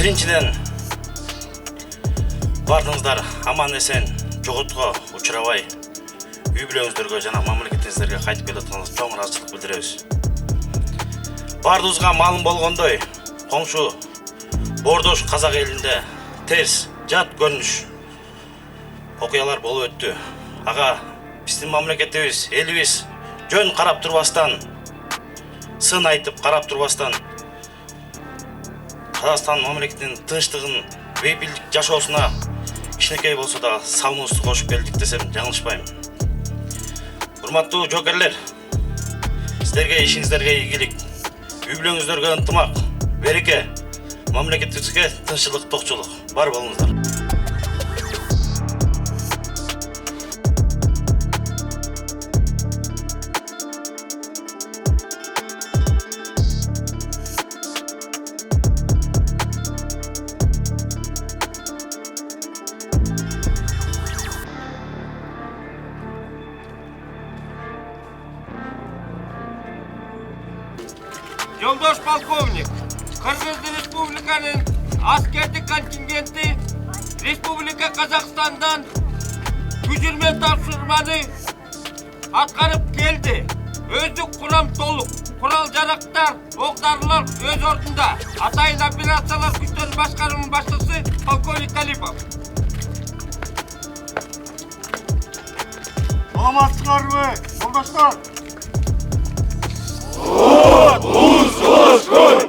Биринчиден бардыңыздар аман эсен жоготууга учурабай үй бүлөңүздөргө жана мамлекетиңиздерге кайтып келатканыңызга чоң ыраазычылык билдиребиз. Бардыгыбызга маалым болгондой, коңшу Бордош казак элинде терс, жат көрүнүш окуялар болуп өттү. Ага биздин мамлекетибиз, элибиз жөн карап турбастан, сын айтып карап турбастан Қазақстан мамлекетинин тынчтыгын, бейбилдик жашоосуна кичинекей болсо да салымыбызды кошуп келдик десем жаңылышпайм. Урматтуу жоокерлер, сиздерге ишиңиздерге ийгилик, үй бүлөңүздөргө ынтымак, береке, мамлекетибизге тынччылык, токчулук бар болуңуздар. Жолдош полковник, Кыргыз Республиканын аскердик контингенти Республика Казакстандан күчүрмө тапшырманы аткарып келди. Өздүк курам толук, курал жарактар, ок-дарылар өз ордунда. Атайын операциялар күчтөрү башкарманын башчысы полковник Калипов. Саламатсыңарбы, жолдоштор? Улус, улус,